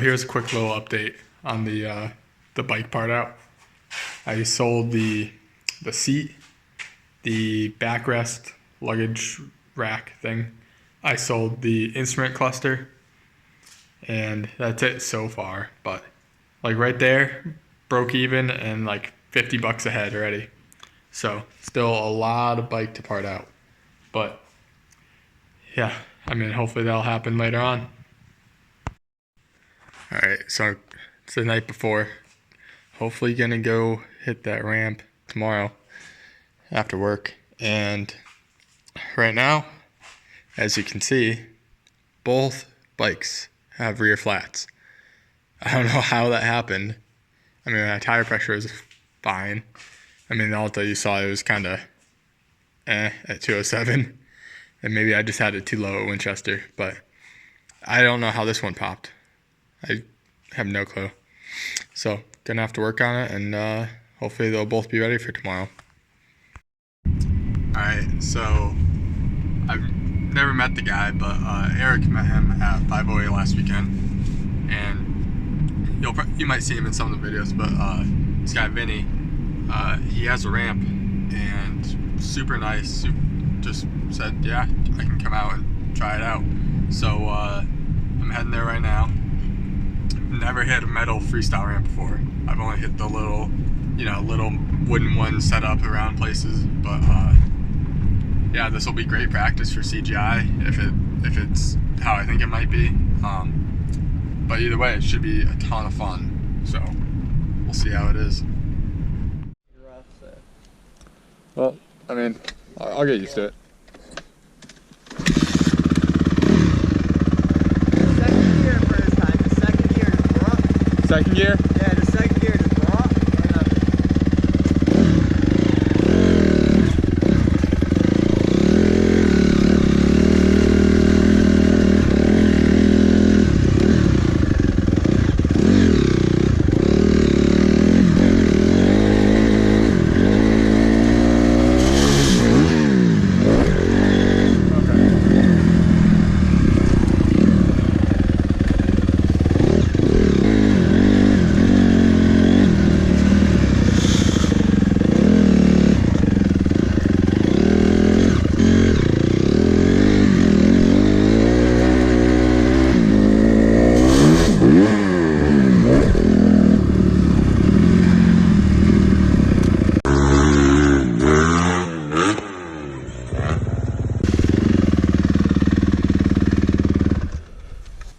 here's a quick little update on the bike part out. I sold the seat, the backrest luggage rack thing. I sold the instrument cluster, and that's it so far. But like right there, broke even and like $50 ahead already. So still a lot of bike to part out. But yeah, I mean, hopefully that'll happen later on. All right, so it's the night before. Hopefully gonna go hit that ramp tomorrow after work. And right now, as you can see, both bikes have rear flats. I don't know how that happened. I mean, my tire pressure is fine. I mean, the Alta you saw, it was kind of at 207. And maybe I just had it too low at Winchester. But I don't know how this one popped. I have no clue. So, gonna have to work on it, and hopefully they'll both be ready for tomorrow. Alright, so I've never met the guy, but Eric met him at 508 last weekend, and you might see him in some of the videos, but this guy Vinnie, he has a ramp, and super nice, just said, yeah, I can come out and try it out. So I'm heading there right now. Never hit a metal freestyle ramp before. I've only hit the little wooden one set up around places, but yeah, this will be great practice for CGI if it's how I think it might be. But either way, it should be a ton of fun. So we'll see how it is. Well, I mean, I'll get used to it. Second gear? Yeah, the second gear just drop.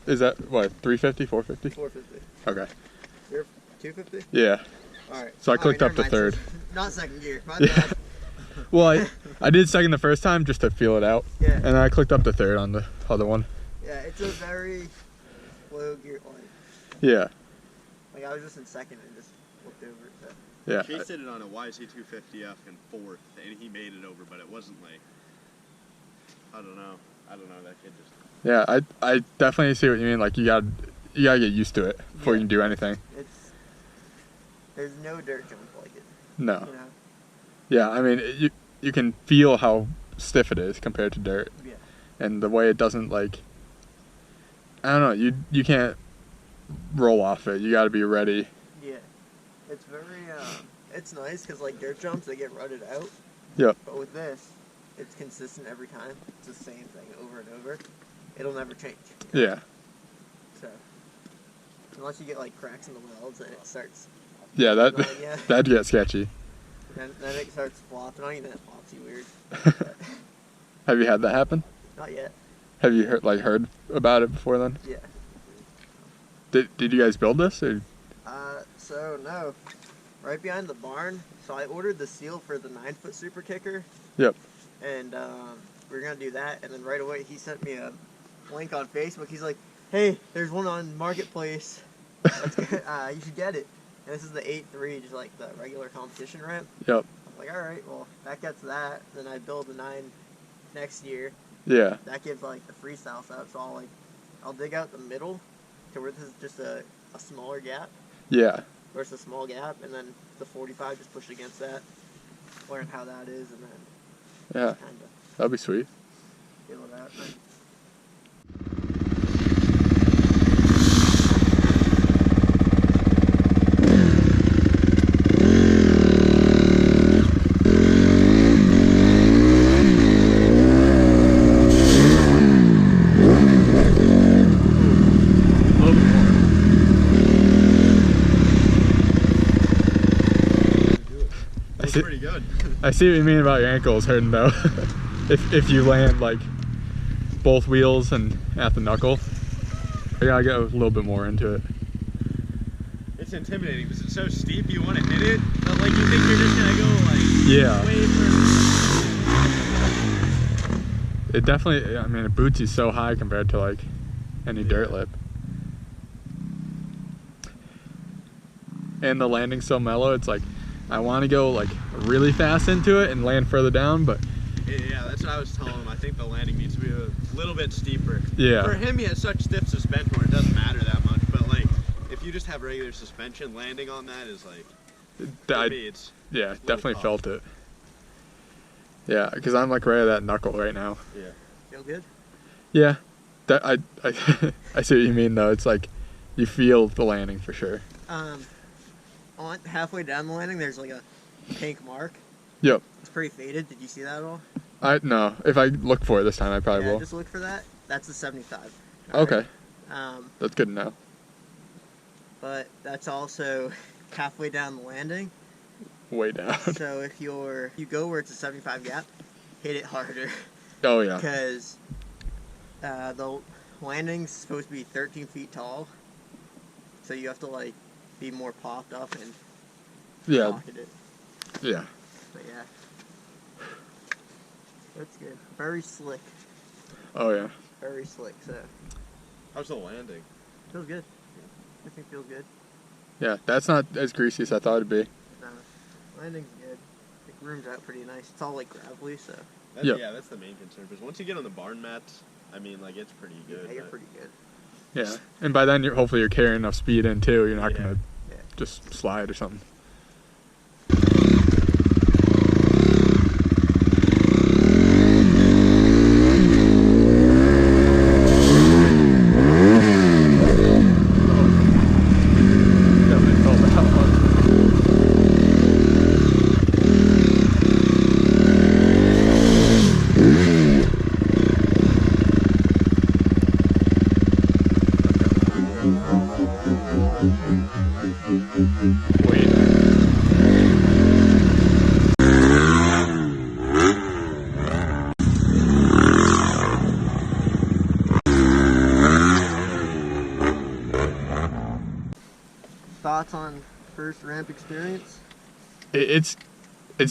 Is that what, 350, 450? 450. Okay. You're 250? Yeah. Alright. So I clicked up to third. Not second gear. My Yeah. bad. Well, I did second the first time just to feel it out. Yeah. And then I clicked up to third on the other one. Yeah, it's a very slow gear. Yeah. Like I was just in second and just looked over it. So. Yeah. Chase did it on a YC250F in fourth, and he made it over, but it wasn't like, I don't know, that kid just... Yeah, I definitely see what you mean. Like you gotta get used to it before you can do anything. There's no dirt jump like it. No. You know? Yeah, I mean you can feel how stiff it is compared to dirt. Yeah. And the way it doesn't, like, I don't know, you can't roll off it. You got to be ready. Yeah. It's very it's nice because like dirt jumps, they get rutted out. Yep. But with this, it's consistent every time. It's the same thing over and over. It'll never change. You know? Yeah. So, unless you get like cracks in the welds, and it starts. Yeah, that'd get sketchy. Then it starts flopping on you, then it flops you weird. Have you had that happen? Not yet. Have you heard about it before then? Yeah. Did you guys build this? Or? So no, right behind the barn. So I ordered the seal for the 9-foot super kicker. Yep. And we were gonna do that, and then right away he sent me a link on Facebook. He's like, "Hey, there's one on Marketplace. That's good. You should get it." And this is the 8.3, just like the regular competition ramp. Yep. I'm like, all right, well that gets that. Then I build the 9 next year. Yeah. That gives like the freestyle setup. So I'll dig out the middle to where this is just a smaller gap. Yeah. Where it's a small gap, and then the 45 just push against that. Learn how that is, and then yeah, that'd be sweet. Feel it out. Feels pretty good. I see what you mean about your ankles hurting though. if you land like both wheels and at the knuckle. I gotta get a little bit more into it. It's intimidating because it's so steep. You want to hit it, but like you think you're just gonna go like Yeah. way further. It definitely. I mean, it boots you so high compared to like any dirt lip. And the landing's so mellow. It's like I want to go like really fast into it and land further down, but Yeah, that's what I was telling him. I think the landing needs to be a little bit steeper. yeah. For him, he has such stiff suspension where it doesn't matter that much. But like, if you just have regular suspension, landing on that is like, for me, it's Yeah, little definitely tough. felt it. Yeah, because I'm like right at that knuckle right now. Yeah. Feel good? Yeah, that I I see what you mean though. It's like you feel the landing for sure. On halfway down the landing, there's like a pink mark. Yep. It's pretty faded. Did you see that at all? No. If I look for it this time, I probably Yeah, will. just look for that. That's the 75. Okay, Alright? that's good to know. But that's also halfway down the landing. Way down. So if you go where it's a 75 gap, hit it harder Oh yeah. because the landing's supposed to be 13 feet tall. So you have to like be more popped up and Yeah. pocket it. Yeah. But yeah, that's good. Very slick. Oh yeah. Very slick. So How's the landing? feels good. Everything feels good. Yeah. That's not as greasy as I thought it'd be. No, landing's good. It grooms out pretty nice. It's all like gravelly, so That's, Yep. Yeah, that's the main concern. Because once you get on the barn mats, I mean, like it's pretty good. yeah, you're but- pretty good. Yeah. And by then, hopefully you're carrying enough speed in too. You're not Yeah. gonna Yeah. just slide or something. Definitely felt that one. Wait. Thoughts on first ramp experience? It's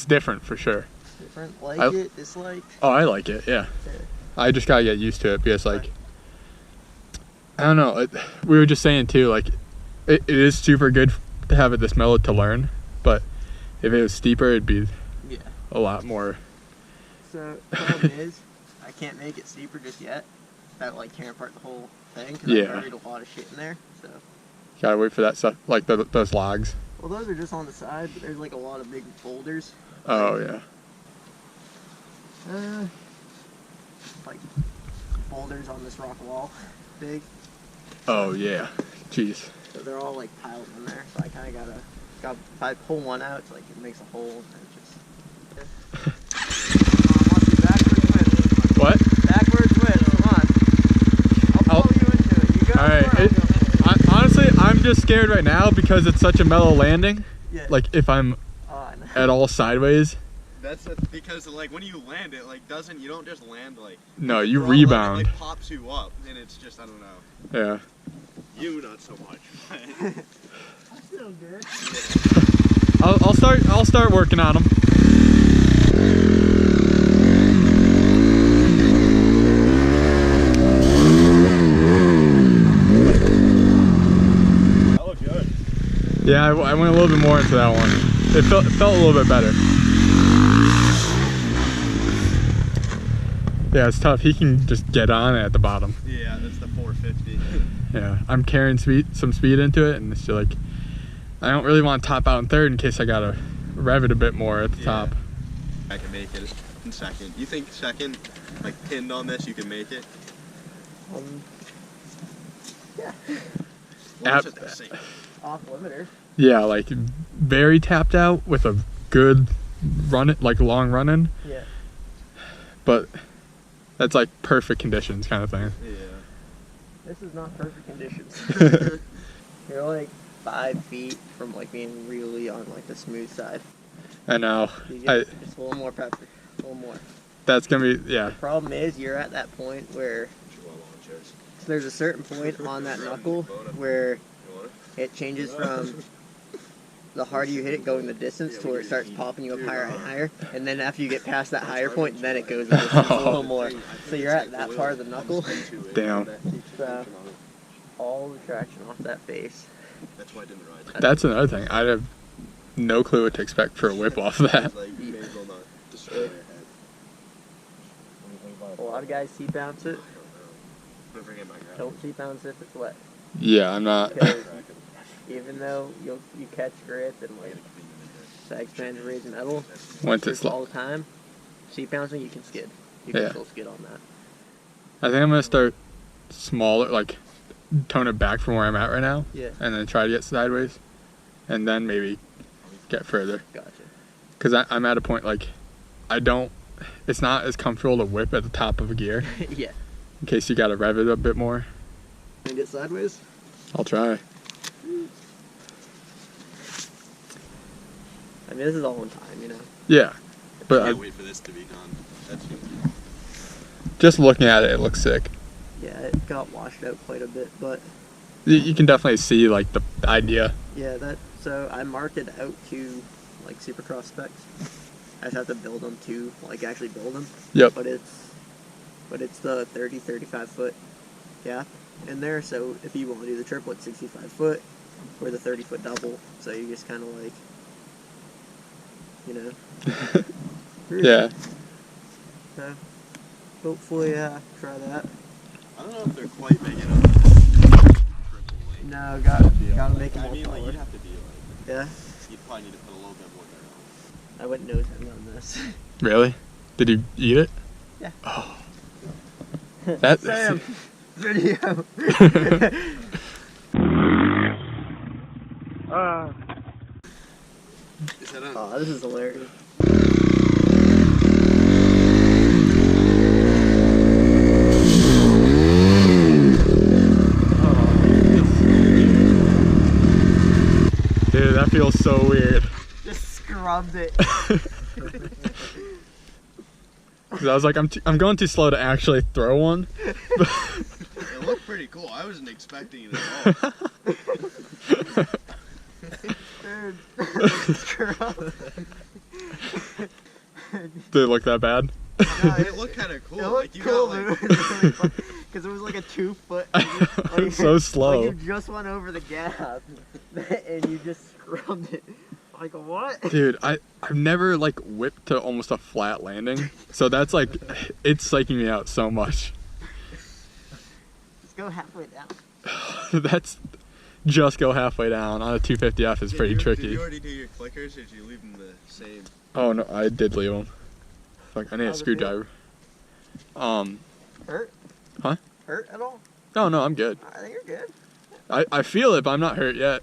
different for sure. Different? Like I- it? Dislike? Oh, I like it. Yeah. Yeah. I just gotta get used to it because like I don't know. We were just saying too. Like it is super good to have it this mellow to learn, but if it was steeper, it'd be Yeah. a lot more. So the problem is, I can't make it steeper just yet. That like tearing apart the whole thing because Yeah. I buried a lot of shit in there. So, Gotta wait for that stuff, like those logs. well, those are just on the side, but there's like a lot of big boulders. Oh yeah. Like boulders on this rock wall, big. Oh yeah. Jeez. So they're all like piled in there. So I kind of got if I pull one out, it's like it makes a hole and it just. Watch me backwards with. What? Backwards with. Come on. I'll pull you into it. You go. All right. I'll go. Honestly, I'm just scared right now because it's such a mellow landing. Yeah. Like if I'm Oh, I know. at all sideways, That's because like when you land it, like you don't just land like. no, you You're all, like, it, rebound. like pops you up, and it's just I don't know. Yeah. You not so much. I feel good. I'll start working on them. That looked good. Yeah, I went a little bit more into that one. It felt a little bit better. Yeah, it's tough. He can just get on it at the bottom. Yeah, that's the 450. Yeah, I'm carrying some speed into it, and it's just like I don't really want to top out in third in case I gotta rev it a bit more at the Yeah. top. I can make it in second. You think second, like pinned on this, you can make it? Yeah. What was it they say? Off limiter. Yeah, like very tapped out with a good run, like long run in, Yeah. but that's like perfect conditions kind of thing. Yeah. This is not perfect conditions. You're like 5 feet from like being really on like the smooth side. I know. Just a little more pepper. A little more. That's gonna be, yeah. The problem is you're at that point where there's a certain point on that knuckle where it changes from the harder you hit it going the distance to where it starts popping you up higher and higher. And then after you get past that higher point, then it goes the distance a little more. So you're at that part of the knuckle. Damn. All the traction off that face. That's why I didn't ride. That's another thing. I have no clue what to expect for a whip off of that. A lot of guys seat bounce it. Don't seat bounce if it's wet. Yeah, I'm not. Because even though you catch grip and like sag spans and raised metal, Once it's all the time, seat bouncing you can skid. You can still skid on that. I think I'm gonna start smaller, like tone it back from where I'm at right now. Yeah. And then try to get sideways, and then maybe get further. Gotcha. Because I'm at a point like it's not as comfortable to whip at the top of a gear. Yeah. In case you gotta rev it a bit more. Can you get sideways? I'll try. I mean, this is all in time, you know. Yeah. But I can't wait for this to be done. That's just looking at it, it looks sick. Yeah, it got washed out quite a bit, but You can definitely see like the idea. yeah, so I marked it out to like Supercross specs. I just have to build them to like actually build them. Yep. But it's the 35 foot gap in there. So if you want to do the triple, it's 65 foot or the 30 foot double. So you just kind of like, you know. Yeah. So hopefully try that. I don't know if they're quite big enough. No, gotta make them I more mean, like, taller. you'd have to be like, Yeah, you'd probably need to put a little bit more there. I wouldn't nose heavy on this. Really? Did you eat it? Yeah. Oh. That Sam, video. Is that on? Oh, this is hilarious. Dude, that feels so weird. Just scrubbed it. Cause I was like, I'm going too slow to actually throw one. It looked pretty cool. I wasn't expecting it at all. Dude, scrubbed. Did it look that bad? No, it looked kind of cool. It Like looked you cool, got but like. it was really fun. Because it was like a 2 foot. I'm so slow. Like you just went over the gap and you just scrubbed it. Like what? Dude, I've never like whipped to almost a flat landing, so that's like, it's psyching me out so much. Just go halfway down. That's just go halfway down on a 250F is pretty tricky. Did you already do your clickers, or did you leave them the same? Oh no, I did leave them. Fuck, I need a How's it screwdriver. Hurt? Huh? Hurt at all? No, I'm good. I think you're good. I feel it, but I'm not hurt yet.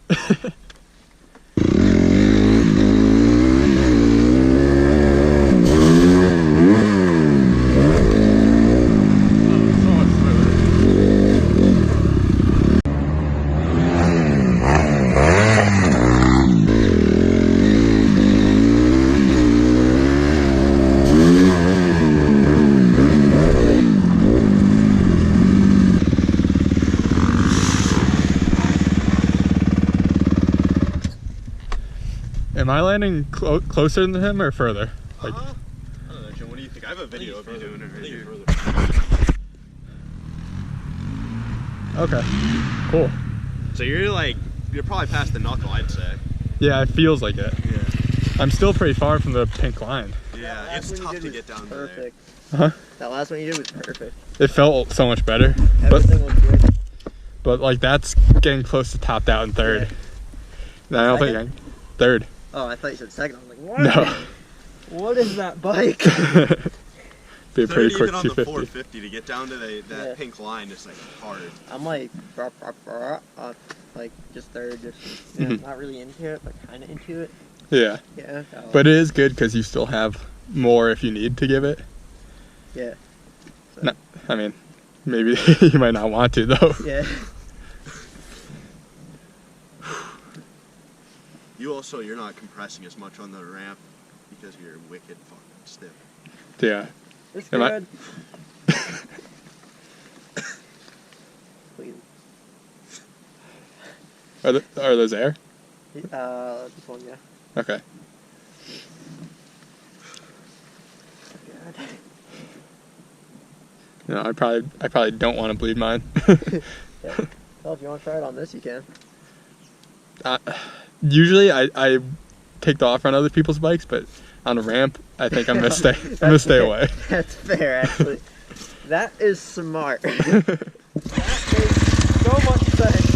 Am I landing closer than him or further? Like, I don't know, Jim. What do you think? I have a video of you doing it right here. okay, cool. So you're probably past the knuckle, I'd say. Yeah, it feels like it. Yeah. I'm still pretty far from the pink line. Yeah, it's tough to get down to there. Perfect. Huh? That last one you did was perfect. It felt so much better. Everything was good. But like that's getting close to topped out in third. Yeah. I don't think I'm third. Oh, I thought you said second. I was like, what? No. What is that bike? Be a pretty quick Even on the 250. 450 to get down to that Yeah. pink line is like hard. I'm like, like just third, just not really into it, but kind of into it. Yeah. Yeah. But it is good because you still have more if you need to give it. Yeah. So, No, I mean, maybe you might not want to though. yeah. You're not compressing as much on the ramp. because you're wicked fucking stiff. Yeah. It's Am I- good. Please. Are those air? This one, yeah. Okay. God. No, I probably don't want to bleed mine. Yeah. Well, if you want to try it on this, you can. Usually I take the off on other people's bikes, but on a ramp, I think I'm gonna stay. I'm gonna stay away. That's fair, actually. That is smart. That makes so much sense.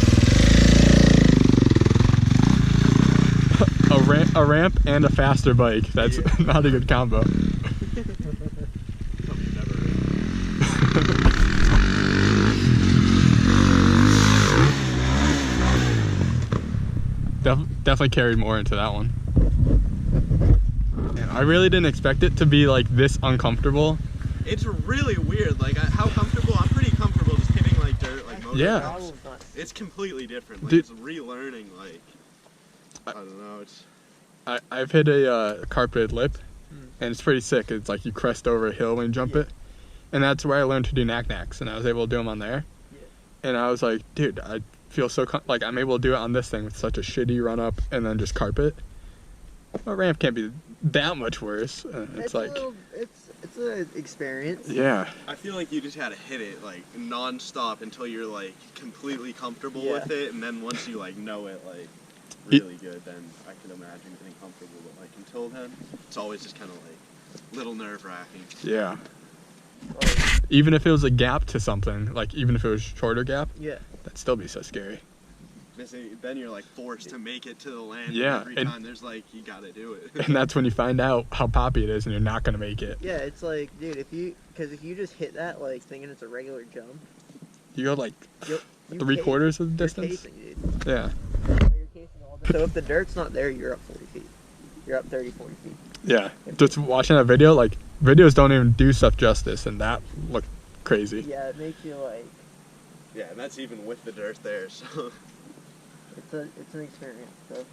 A ramp and a faster bike. That's not a good combo. Definitely carried more into that one. Man, I really didn't expect it to be like this uncomfortable. It's really weird. Like how comfortable? I'm pretty comfortable just hitting like dirt, like motocross. Yeah. It's completely different. Like Dude. it's relearning. Like I don't know. It's I've hit a carpeted lip, and it's pretty sick. It's like you crest over a hill when you jump it, and that's where I learned to do knack-knacks, and I was able to do them on there. Yeah. And I was like, dude, I feel so like I'm able to do it on this thing with such a shitty run up and then just carpet. A ramp can't be that much worse. It's like it's an experience. yeah. I feel like you just gotta hit it like non-stop until you're like completely comfortable with it, and then once you like know it like really good, then I can imagine getting comfortable. But like until then, it's always just kind of like little nerve-wracking. Yeah. Even if it was a gap to something, like even if it was shorter gap, that'd still be so scary. Then you're like forced to make it to the land. Yeah, every time there's like you gotta do it. And that's when you find out how poppy it is, and you're not gonna make it. Yeah, it's like, dude, if you just hit that like thinking it's a regular jump, You go like you 3/4 of the distance. Casing, dude. Yeah. You're casing all the- So if the dirt's not there, you're up 40 feet. You're up 30, 40 feet. Yeah. Just watching that video, like videos don't even do stuff justice, and that looked crazy. Yeah, it makes you like. Yeah, and that's even with the dirt there. So It's an experience. So.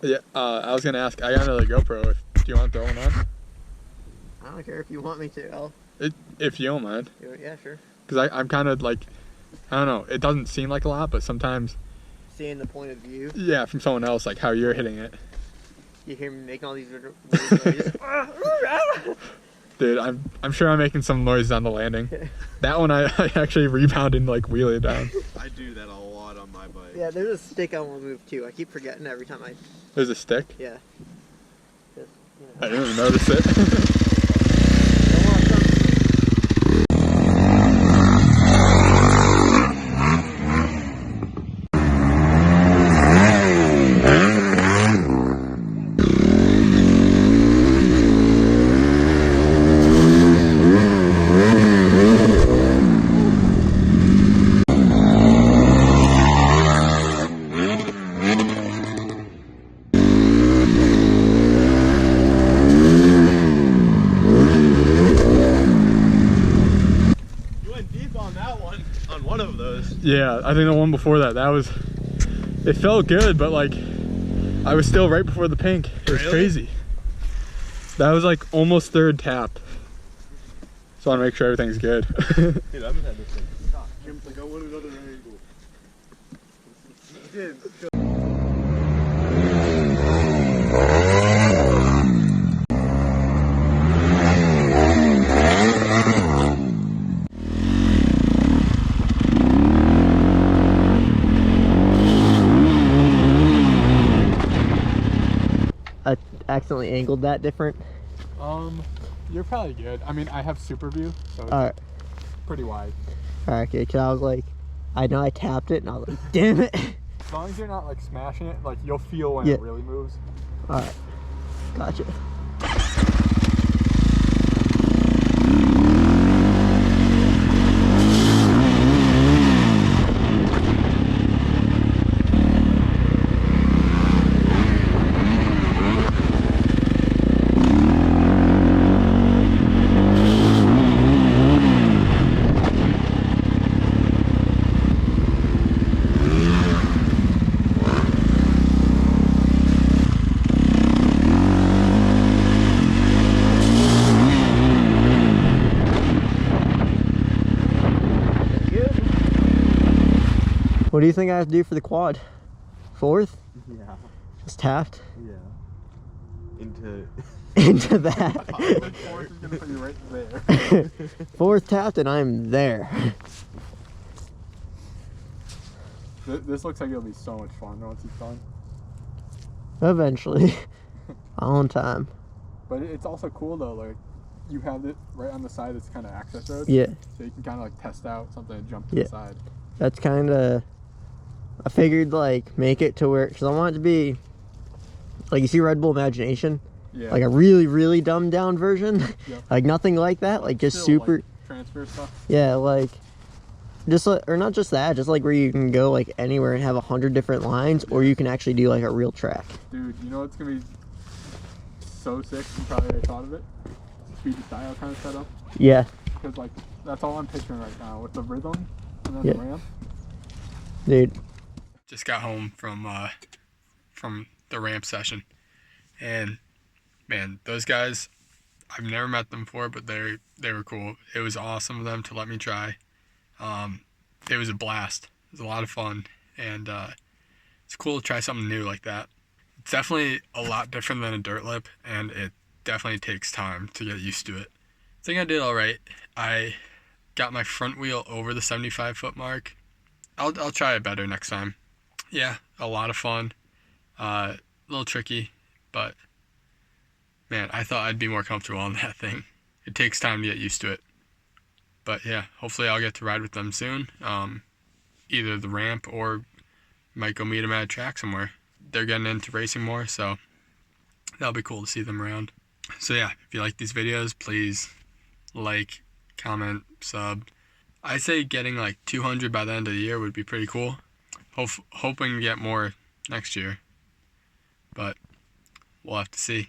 Yeah. I was gonna ask. I got another GoPro. Do you want to throw one on? I don't care if you want me to. If you don't mind. Yeah, sure. Because I'm kind of like, I don't know. It doesn't seem like a lot, but sometimes. Seeing the point of view. Yeah, from someone else, like how you're hitting it. You hear me making all these weird noises. Dude, I'm sure I'm making some noises on the landing. That one I actually rebounded and like wheelie down. I do that a lot on my bike. Yeah, there's a stick I want to move too. I keep forgetting every time I. There's a stick? Yeah. Just, I didn't even notice it. Don't want some- Yeah, I think the one before that was, it felt good, but like, I was still right before the pink. It was crazy. That was like almost third tap. Just want to make sure everything's good. Dude, I haven't had this thing. Jim's like, I want another angle. Dude, I accidentally angled that different. You're probably good. I mean, I have super view, so it's Alright. pretty wide. Alright, okay, cause I was like, I know I tapped it and I was like, damn it. As long as you're not like smashing it, like you'll feel when Yeah. it really moves. Alright, gotcha. What do you think I have to do for the quad? Fourth? Yeah. Just tapped Yeah. Into. into that. Fourth is gonna put you right there. Fourth tapped and I'm there. This looks like it'll be so much fun once it's done. Eventually. On time. But it's also cool though, like you have it right on the side that's kind of access road. Yeah. So you can kind of like test out something and jump to Yeah. the side. That's kind of, I figured like make it to where, because I want it to be, like you see Red Bull Imagination? Yeah. Like a really, really dumbed down version. Yep. Like nothing like that, like just Still, super, like, transfer stuff. yeah, like, just like, or not just that, just like where you can go like anywhere and have 100 different lines, or you can actually do like a real track. Dude, you know what's gonna be so sick? You probably already thought of it. Speed style kind of setup. Yeah. Because like that's all I'm picturing right now with the rhythm and then Yeah. the ramp. Dude. Just got home from the ramp session, and man, those guys, I've never met them before, but they were cool. It was awesome of them to let me try. It was a blast. It was a lot of fun, and it's cool to try something new like that. It's definitely a lot different than a dirt lip, and it definitely takes time to get used to it. I think I did all right. I got my front wheel over the 75-foot mark. I'll try it better next time. Yeah, a lot of fun. A little tricky, but man, I thought I'd be more comfortable on that thing. It takes time to get used to it. But yeah, hopefully I'll get to ride with them soon. Either the ramp or might go meet them at a track somewhere. They're getting into racing more, so that'll be cool to see them around. So yeah, if you like these videos, please like, comment, sub. I'd say getting like 200 by the end of the year would be pretty cool. Hoping to get more next year, but we'll have to see.